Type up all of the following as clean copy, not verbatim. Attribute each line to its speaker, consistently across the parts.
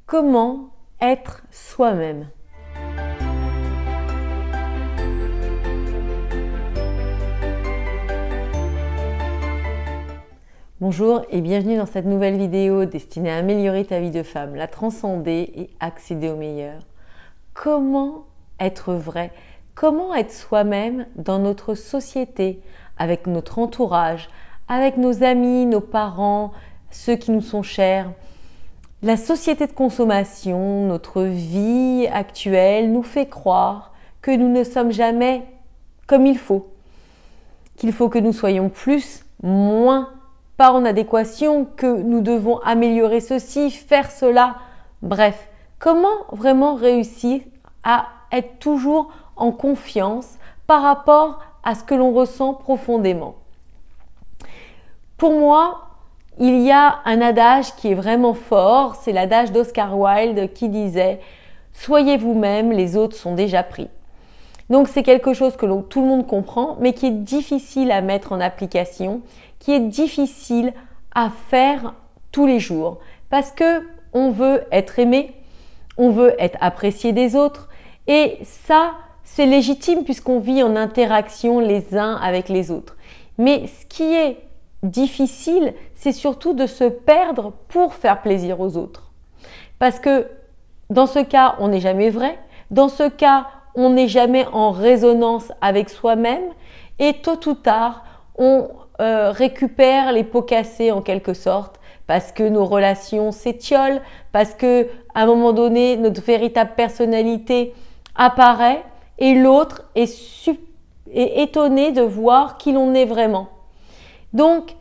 Speaker 1: Comment être soi-même? Bonjour et bienvenue dans cette nouvelle vidéo destinée à améliorer ta vie de femme, la transcender et accéder au meilleur. Comment être vrai? Comment être soi-même dans notre société, avec notre entourage, avec nos amis, nos parents, ceux qui nous sont chers? La société de consommation, notre vie actuelle nous fait croire que nous ne sommes jamais comme il faut, qu'il faut que nous soyons plus, moins, pas en adéquation, que nous devons améliorer ceci, faire cela. Bref, comment vraiment réussir à être toujours en confiance par rapport à ce que l'on ressent profondément? Pour moi, il y a un adage qui est vraiment fort, c'est l'adage d'Oscar Wilde qui disait « Soyez vous-même, les autres sont déjà pris ». Donc c'est quelque chose que tout le monde comprend, mais qui est difficile à mettre en application, qui est difficile à faire tous les jours. Parce que on veut être aimé, on veut être apprécié des autres, et ça, c'est légitime puisqu'on vit en interaction les uns avec les autres. Mais ce qui est difficile, c'est surtout de se perdre pour faire plaisir aux autres. Parce que dans ce cas, on n'est jamais vrai. Dans ce cas, on n'est jamais en résonance avec soi-même. Et tôt ou tard, on récupère les pots cassés en quelque sorte. Parce que nos relations s'étiolent. Parce qu'à un moment donné, notre véritable personnalité apparaît. Et l'autre est étonné de voir qui l'on est vraiment. Donc,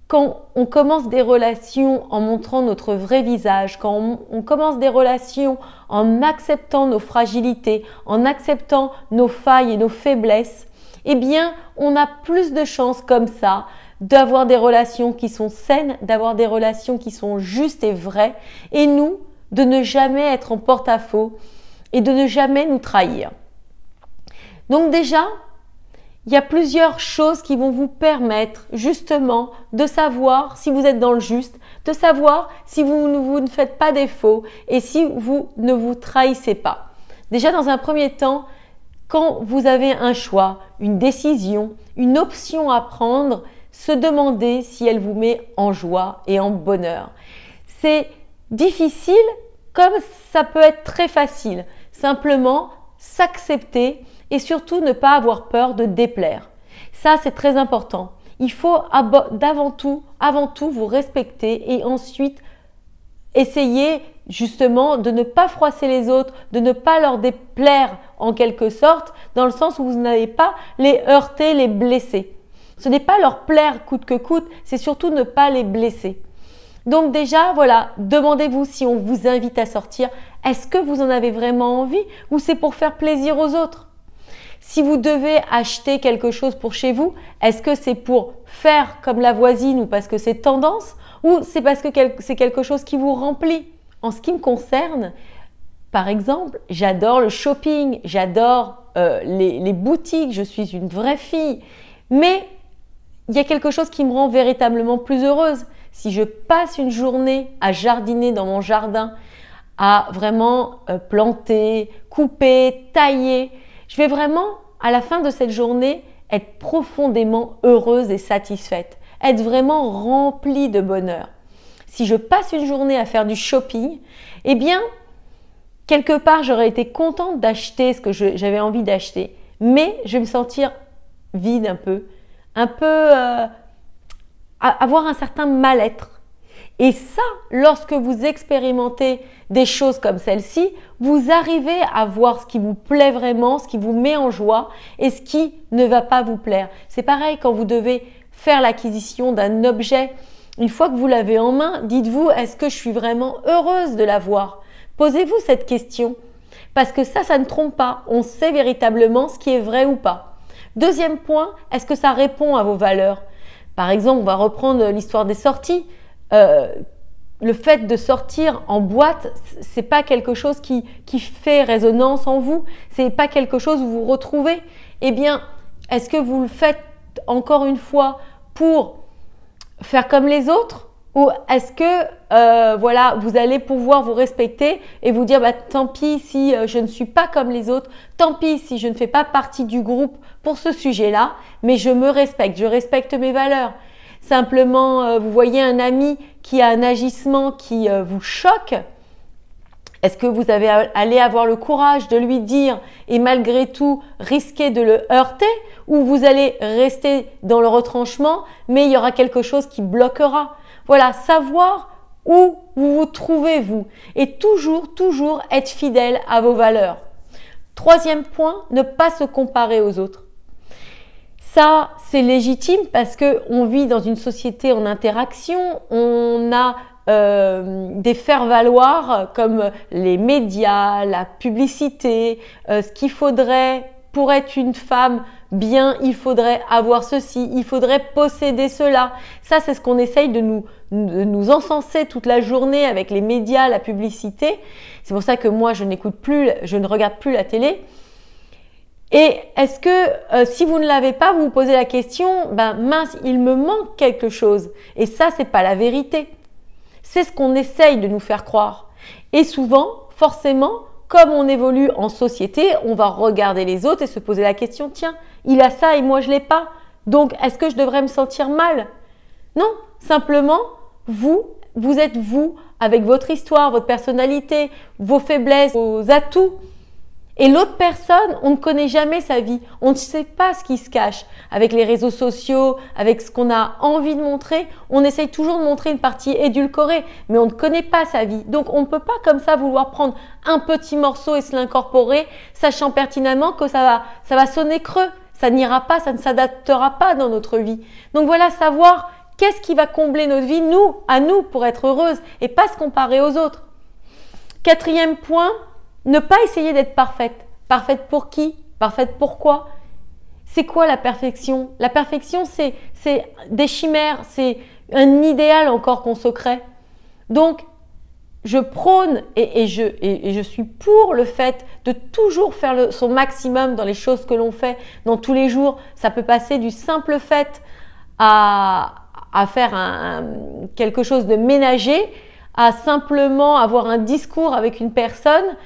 Speaker 1: quand on commence des relations en montrant notre vrai visage, quand on commence des relations en acceptant nos fragilités, en acceptant nos failles et nos faiblesses, eh bien, on a plus de chances comme ça d'avoir des relations qui sont saines, d'avoir des relations qui sont justes et vraies, et nous, de ne jamais être en porte-à-faux et de ne jamais nous trahir. Donc déjà, il y a plusieurs choses qui vont vous permettre justement de savoir si vous êtes dans le juste, de savoir si vous ne faites pas défaut et si vous ne vous trahissez pas. Déjà dans un premier temps, quand vous avez un choix, une décision, une option à prendre, se demander si elle vous met en joie et en bonheur. C'est difficile comme ça peut être très facile. Simplement s'accepter et surtout ne pas avoir peur de déplaire. Ça, c'est très important. Il faut avant tout vous respecter et ensuite essayer justement de ne pas froisser les autres, de ne pas leur déplaire en quelque sorte, dans le sens où vous n'allez pas les heurter, les blesser. Ce n'est pas leur plaire coûte que coûte, c'est surtout ne pas les blesser. Donc déjà, voilà, demandez-vous si on vous invite à sortir, est-ce que vous en avez vraiment envie ou c'est pour faire plaisir aux autres? Si vous devez acheter quelque chose pour chez vous, est-ce que c'est pour faire comme la voisine ou parce que c'est tendance ou c'est parce que c'est quelque chose qui vous remplit? En ce qui me concerne, par exemple, j'adore le shopping, j'adore les boutiques, je suis une vraie fille. Mais il y a quelque chose qui me rend véritablement plus heureuse. Si je passe une journée à jardiner dans mon jardin, à vraiment planter, couper, tailler, je vais vraiment, à la fin de cette journée, être profondément heureuse et satisfaite, être vraiment remplie de bonheur. Si je passe une journée à faire du shopping, eh bien, quelque part, j'aurais été contente d'acheter ce que j'avais envie d'acheter, mais je vais me sentir vide avoir un certain mal-être. Et ça, lorsque vous expérimentez des choses comme celle-ci, vous arrivez à voir ce qui vous plaît vraiment, ce qui vous met en joie et ce qui ne va pas vous plaire. C'est pareil quand vous devez faire l'acquisition d'un objet. Une fois que vous l'avez en main, dites-vous, est-ce que je suis vraiment heureuse de l'avoir? Posez-vous cette question. Parce que ça ne trompe pas. On sait véritablement ce qui est vrai ou pas. Deuxième point, est-ce que ça répond à vos valeurs? Par exemple, on va reprendre l'histoire des sorties. Le fait de sortir en boîte, c'est pas quelque chose qui fait résonance en vous, c'est pas quelque chose où vous vous retrouvez. Eh bien, est-ce que vous le faites encore une fois pour faire comme les autres Ou est-ce que voilà, vous allez pouvoir vous respecter et vous dire bah, tant pis si je ne suis pas comme les autres, tant pis si je ne fais pas partie du groupe pour ce sujet-là, mais je me respecte, je respecte mes valeurs. Simplement, vous voyez un ami qui a un agissement qui vous choque. Est-ce que vous allez avoir le courage de lui dire et malgré tout risquer de le heurter, ou vous allez rester dans le retranchement mais il y aura quelque chose qui bloquera? Voilà, savoir où vous vous trouvez vous et toujours être fidèle à vos valeurs. Troisième point, ne pas se comparer aux autres. Ça, c'est légitime parce qu'on vit dans une société en interaction, on a des faire-valoir comme les médias, la publicité, ce qu'il faudrait pour être une femme bien, il faudrait avoir ceci, il faudrait posséder cela. Ça, c'est ce qu'on essaye de nous encenser toute la journée avec les médias, la publicité. C'est pour ça que moi, je ne regarde plus la télé. Et est-ce que si vous ne l'avez pas, vous vous posez la question, ben mince, il me manque quelque chose. Et ça, c'est pas la vérité. C'est ce qu'on essaye de nous faire croire. Et souvent, forcément, comme on évolue en société, on va regarder les autres et se poser la question, tiens, il a ça et moi je l'ai pas. Donc, est-ce que je devrais me sentir mal? Non, simplement, vous êtes vous, avec votre histoire, votre personnalité, vos faiblesses, vos atouts. Et l'autre personne, on ne connaît jamais sa vie. On ne sait pas ce qui se cache. Avec les réseaux sociaux, avec ce qu'on a envie de montrer, on essaye toujours de montrer une partie édulcorée, mais on ne connaît pas sa vie. Donc, on ne peut pas comme ça vouloir prendre un petit morceau et se l'incorporer, sachant pertinemment que ça va sonner creux. Ça n'ira pas, ça ne s'adaptera pas dans notre vie. Donc voilà, savoir qu'est-ce qui va combler notre vie, à nous, pour être heureuse et pas se comparer aux autres. Quatrième point, ne pas essayer d'être parfaite. Parfaite pour qui? Parfaite pourquoi? C'est quoi la perfection? La perfection, c'est des chimères, c'est un idéal encore qu'on se crée. Donc, je prône et je suis pour le fait de toujours faire son maximum dans les choses que l'on fait, dans tous les jours. Ça peut passer du simple fait à faire quelque chose de ménager, à simplement avoir un discours avec une personne.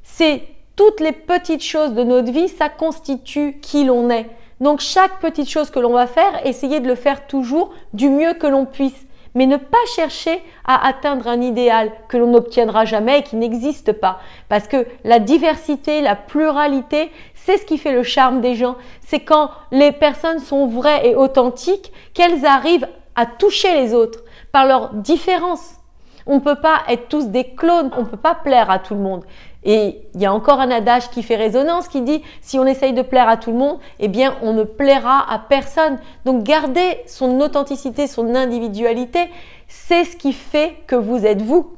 Speaker 1: C'est toutes les petites choses de notre vie, ça constitue qui l'on est. Donc, chaque petite chose que l'on va faire, essayer de le faire toujours du mieux que l'on puisse. Mais ne pas chercher à atteindre un idéal que l'on n'obtiendra jamais et qui n'existe pas. Parce que la diversité, la pluralité, c'est ce qui fait le charme des gens. C'est quand les personnes sont vraies et authentiques qu'elles arrivent à toucher les autres par leur différence. On ne peut pas être tous des clones, on ne peut pas plaire à tout le monde. Et il y a encore un adage qui fait résonance qui dit si on essaye de plaire à tout le monde, eh bien on ne plaira à personne. Donc garder son authenticité, son individualité, c'est ce qui fait que vous êtes vous.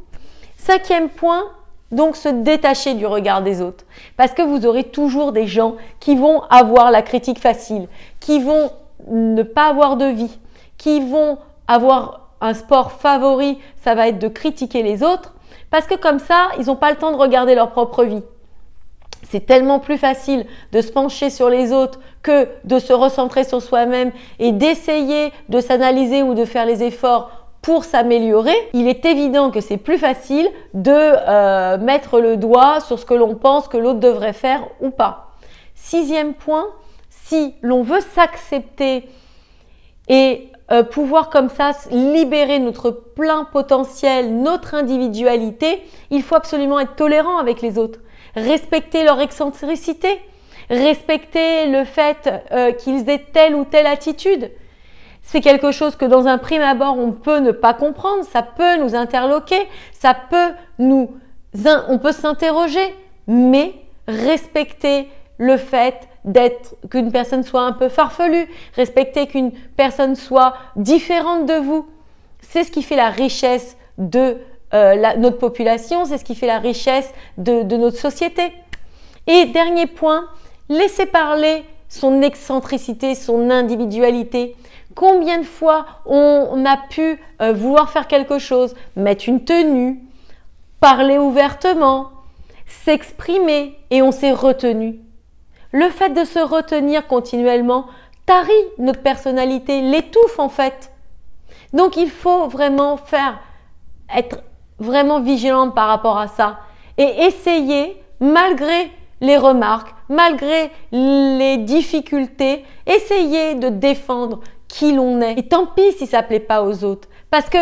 Speaker 1: Cinquième point, donc se détacher du regard des autres. Parce que vous aurez toujours des gens qui vont avoir la critique facile, qui vont ne pas avoir de vie, qui vont avoir un sport favori, ça va être de critiquer les autres. Parce que comme ça, ils n'ont pas le temps de regarder leur propre vie. C'est tellement plus facile de se pencher sur les autres que de se recentrer sur soi-même et d'essayer de s'analyser ou de faire les efforts pour s'améliorer. Il est évident que c'est plus facile de mettre le doigt sur ce que l'on pense que l'autre devrait faire ou pas. Sixième point, si l'on veut s'accepter et pouvoir comme ça libérer notre plein potentiel, notre individualité, il faut absolument être tolérant avec les autres, respecter leur excentricité, respecter le fait qu'ils aient telle ou telle attitude. C'est quelque chose que dans un prime abord, on peut ne pas comprendre, ça peut nous interloquer, on peut s'interroger, mais respecter le fait qu'une personne soit un peu farfelue, respecter qu'une personne soit différente de vous. C'est ce qui fait la richesse de notre population, c'est ce qui fait la richesse de notre société. Et dernier point, laisser parler son excentricité, son individualité. Combien de fois on a pu vouloir faire quelque chose, mettre une tenue, parler ouvertement, s'exprimer et on s'est retenu. Le fait de se retenir continuellement tarit notre personnalité, l'étouffe en fait. Donc, il faut vraiment être vraiment vigilante par rapport à ça et essayer, malgré les remarques, malgré les difficultés, essayer de défendre qui l'on est. Et tant pis si ça ne plaît pas aux autres. Parce que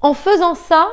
Speaker 1: en faisant ça,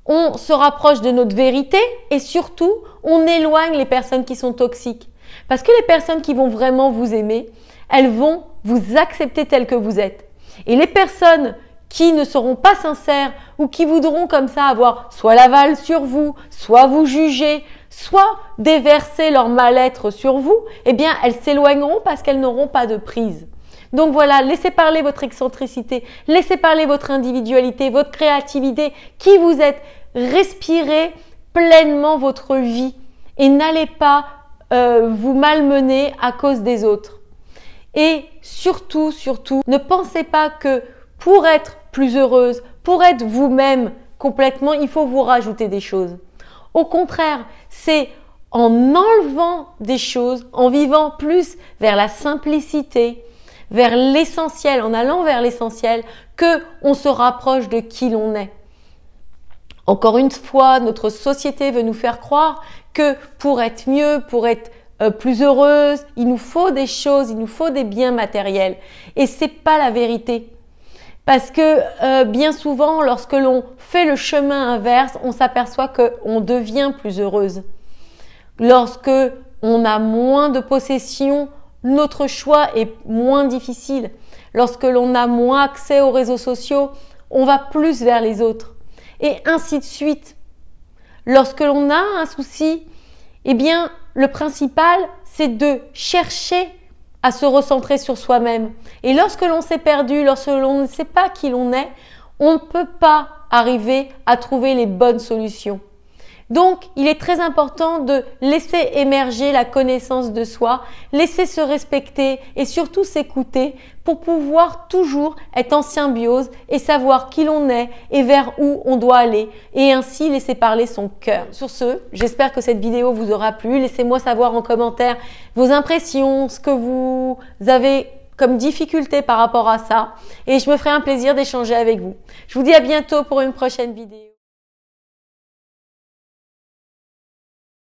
Speaker 1: on se rapproche de notre vérité et surtout, on éloigne les personnes qui sont toxiques. Parce que les personnes qui vont vraiment vous aimer, elles vont vous accepter tel que vous êtes. Et les personnes qui ne seront pas sincères ou qui voudront comme ça avoir soit l'aval sur vous, soit vous juger, soit déverser leur mal-être sur vous, eh bien, elles s'éloigneront parce qu'elles n'auront pas de prise. Donc voilà, laissez parler votre excentricité, laissez parler votre individualité, votre créativité, qui vous êtes. Respirez pleinement votre vie et n'allez pas vous malmener à cause des autres. Et surtout, ne pensez pas que pour être plus heureuse, pour être vous-même complètement, il faut vous rajouter des choses. Au contraire, c'est en enlevant des choses, en vivant plus vers la simplicité, vers l'essentiel, en allant vers l'essentiel, que on se rapproche de qui l'on est. Encore une fois, notre société veut nous faire croire que pour être mieux, pour être plus heureuse, il nous faut des choses, il nous faut des biens matériels. Et c'est pas la vérité. Parce que bien souvent, lorsque l'on fait le chemin inverse, on s'aperçoit qu'on devient plus heureuse. Lorsque on a moins de possessions, notre choix est moins difficile. Lorsque l'on a moins accès aux réseaux sociaux, on va plus vers les autres. Et ainsi de suite. Lorsque l'on a un souci, eh bien, le principal, c'est de chercher à se recentrer sur soi-même. Et lorsque l'on s'est perdu, lorsque l'on ne sait pas qui l'on est, on ne peut pas arriver à trouver les bonnes solutions. Donc, il est très important de laisser émerger la connaissance de soi, laisser se respecter et surtout s'écouter pour pouvoir toujours être en symbiose et savoir qui l'on est et vers où on doit aller et ainsi laisser parler son cœur. Sur ce, j'espère que cette vidéo vous aura plu. Laissez-moi savoir en commentaire vos impressions, ce que vous avez comme difficulté par rapport à ça et je me ferai un plaisir d'échanger avec vous. Je vous dis à bientôt pour une prochaine vidéo.